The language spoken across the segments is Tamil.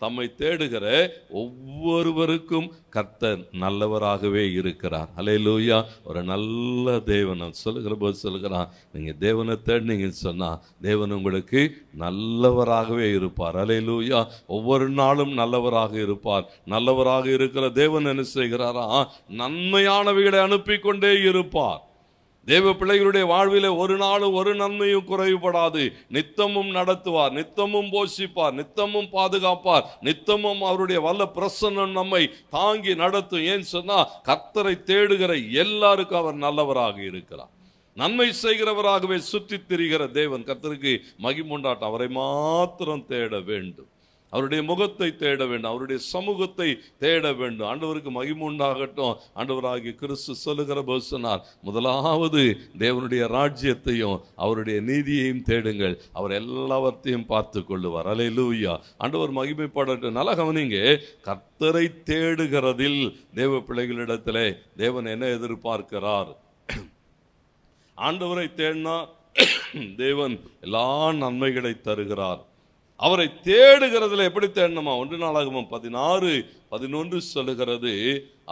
தம்மை தேடுகிற ஒவ்வொருவருக்கும் கர்த்தர் நல்லவராகவே இருக்கிறார். அல்லேலூயா. ஒரு நல்ல தேவன் சொல்லுகிற போது சொல்லுகிறான், நீங்க தேவனை தேடினீங்கன்னு சொன்னா தேவன் உங்களுக்கு நல்லவராகவே இருப்பார். அல்லேலூயா. ஒவ்வொரு நாளும் நல்லவராக இருப்பார். நல்லவராக இருக்கிற தேவன் என்ன செய்கிறாரா, நன்மையானவைகளை அனுப்பி கொண்டே இருப்பார். தேவ பிள்ளைகளுடைய வாழ்விலே ஒரு நாளும் ஒரு நன்மையும் குறைவுபடாது. நித்தமும் நடத்துவார், நித்தமும் போஷிப்பார், நித்தமும் பாதுகாப்பார், நித்தமும் அவருடைய வல்ல பிரசன்னம் நம்மை தாங்கி நடத்தும். ஏன் சொன்னா கர்த்தரை தேடுகிற எல்லாருக்கும் அவர் நல்லவராக இருக்கிறார். நன்மை செய்கிறவராகவே சுற்றி திரிகிற தேவன். கர்த்தருக்கு மகிமுண்டாட்டம். அவரை மாத்திரம் தேட வேண்டும், அவருடைய முகத்தை தேட வேண்டும், அவருடைய சமூகத்தை தேட வேண்டும். ஆண்டவருக்கு மகிமை உண்டாகட்டும். ஆண்டவராகிய கிறிஸ்து சொல்லுகிற போது சொன்னார், முதலாவது தேவனுடைய ராஜ்யத்தையும் அவருடைய நீதியையும் தேடுங்கள், அவர் எல்லாவற்றையும் பார்த்து கொள்ளுவார். அல்லேலூயா. ஆண்டவர் மகிமைப்படட்டும். நல்ல கவனிங்க, கர்த்தரை தேடுகிறதில் தேவ பிள்ளைகளிடத்திலே தேவன் என்ன எதிர்பார்க்கிறார்? ஆண்டவரை தேடினா தேவன் எல்லா நன்மைகளை தருகிறார். அவரை தேடுகிறதுல எப்படி தேடணுமா? 1 நாளாகமம் 16:11 சொல்லுகிறது,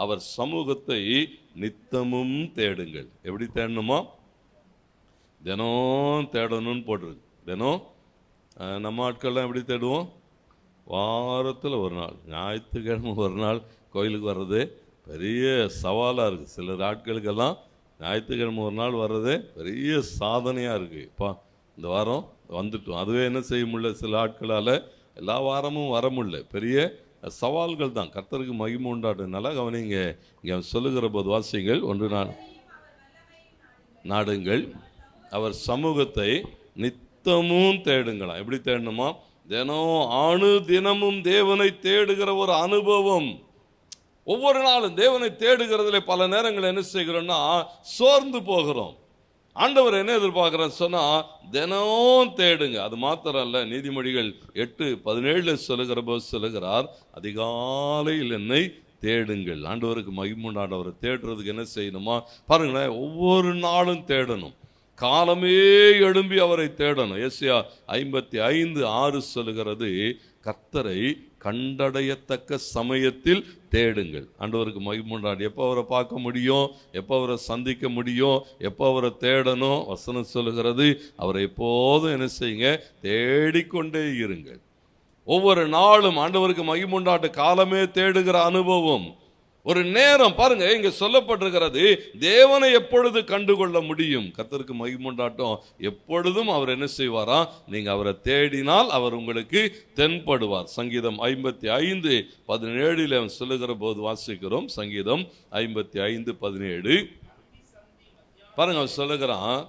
அவர் சமூகத்தை நித்தமும் தேடுங்கள். எப்படி தேடணுமா? தினம் தேடணும்னு போட்டிருக்கு. தினம் நம்ம ஆட்கள்லாம் எப்படி தேடுவோம்? வாரத்தில் ஒரு நாள், ஞாயிற்றுக்கிழமை ஒரு நாள் கோயிலுக்கு வர்றது பெரிய சவாலாக இருக்குது. சில ஆட்களுக்கெல்லாம் ஞாயிற்றுக்கிழமை ஒரு நாள் வர்றது பெரிய சாதனையாக இருக்குது. இப்போ இந்த வாரம் வந்துட்டோம், அதுவே என்ன செய்ய முடியல, சில ஆட்களால் எல்லா வாரமும் வர முடியல. பெரிய சவால்கள் தான். கர்த்தருக்கு மகிமை உண்டாட்டும். நல்லா கவனிங்க, இங்கே சொல்லுகிற போது வாசிங்கள். 1 நாடுங்கள், அவர் சமூகத்தை நித்தமும் தேடுங்களாம். எப்படி தேடணுமா? தினமும் தேவனை தேடுகிற ஒரு அனுபவம். ஒவ்வொரு நாளும் தேவனை தேடுகிறதுல பல நேரங்கள் என்ன செய்கிறோம்னா சோர்ந்து போகிறோம். ஆண்டவர் என்ன எதிர்பார்க்கிறார் சொன்னா, தினம் தேடுங்க. அது மாத்திரம் அல்ல, நீதிமொழிகள் 8:17 சொல்லுகிற போது சொல்லுகிறார், அதிகாலையில் என்னை தேடுங்கள். ஆண்டவருக்கு மகிமுண்டாண்டவரை தேடுறதுக்கு என்ன செய்யணுமா பாருங்களேன், ஒவ்வொரு நாளும் தேடணும். காலமே எழும்பி அவரை தேடணும். எஸ்ஐயா 55:6 சொல்லுகிறது, கர்த்தரை கண்டடையத்தக்க சமயத்தில் தேடுங்கள். ஆண்டவருக்கு மகிமுண்டாடு. எப்போ அவரை பார்க்க முடியும், எப்போ அவரை சந்திக்க முடியும், எப்போ அவரை தேடணும்? வசனம் சொல்லுகிறது, அவரை எப்போதும் என்ன செய்யுங்க, தேடிக்கொண்டே இருங்கள். ஒவ்வொரு நாளும் ஆண்டவருக்கு மகிமுண்டாட்டு காலமே தேடுகிற அனுபவம். ஒரு நேரம் பாருங்க, இங்க சொல்லப்பட்டிருக்கிறது, தேவனை எப்பொழுது கண்டுகொள்ள முடியும்? கர்த்தருக்கு மகிமுண்டாட்டம். எப்பொழுதும் அவர் என்ன செய்வாரா, நீங்க அவரை தேடினால் அவர் உங்களுக்கு தென்படுவார். சங்கீதம் 55:17 சொல்லுகிற போது வாசிக்கிறோம். சங்கீதம் 55:17 பாருங்க, அவர் சொல்லுகிறான்,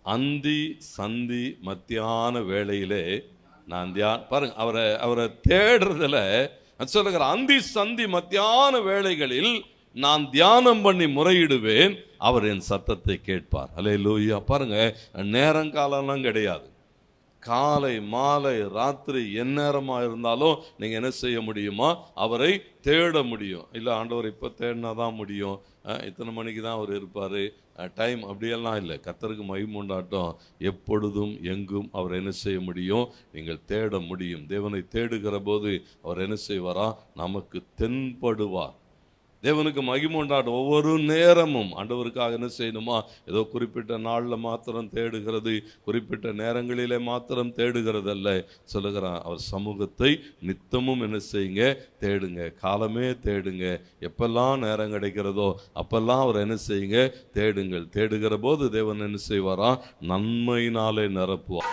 அந்தி சந்தி மத்தியான வேளையிலே நான் பாருங்க, அவரை தேடுறதுல சொல்லுகிற, அந்தி சந்தி மத்தியான வேளைகளில் நான் தியானம் பண்ணி முறையிடுவேன், அவர் என் சத்தத்தை கேட்பார். அல்லேலூயா. பாருங்க, நேரங்காலம்லாம் கிடையாது. காலை மாலை ராத்திரி எந்நேரமாக இருந்தாலும் நீங்கள் என்ன செய்ய முடியுமா, அவரை தேட முடியும். இல்லை ஆண்டவர் இப்போ தேடினா தான் முடியும், இத்தனை மணிக்கு தான் அவர் இருப்பார், டைம் அப்படியெல்லாம் இல்லை. கர்த்தருக்கு மகிமை உண்டாட்டம். எப்பொழுதும் எங்கும் அவர் என்ன செய்ய முடியும், நீங்கள் தேட முடியும். தேவனை தேடுகிற போது அவர் என்ன செய்வாரா, நமக்கு தென்படுவார். தேவனுக்கு மகிமை உண்டாட்டும். ஒவ்வொரு நேரமும் ஆண்டவருக்காக என்ன செய்யணுமா, ஏதோ குறிப்பிட்ட நாளில் மாத்திரம் தேடுகிறது, குறிப்பிட்ட நேரங்களிலே மாத்திரம் தேடுகிறது அல்ல. சொல்லுகிறான், அவர் சமூகத்தை நித்தமும் என்ன செய்யுங்க, தேடுங்க. காலமே தேடுங்க. எப்பெல்லாம் நேரம் கிடைக்கிறதோ அப்பெல்லாம் அவர் என்ன செய்யுங்க, தேடுங்கள். தேடுகிற போது தேவன் என்ன செய்வாரா, நன்மையினாலே நிரப்புவார்.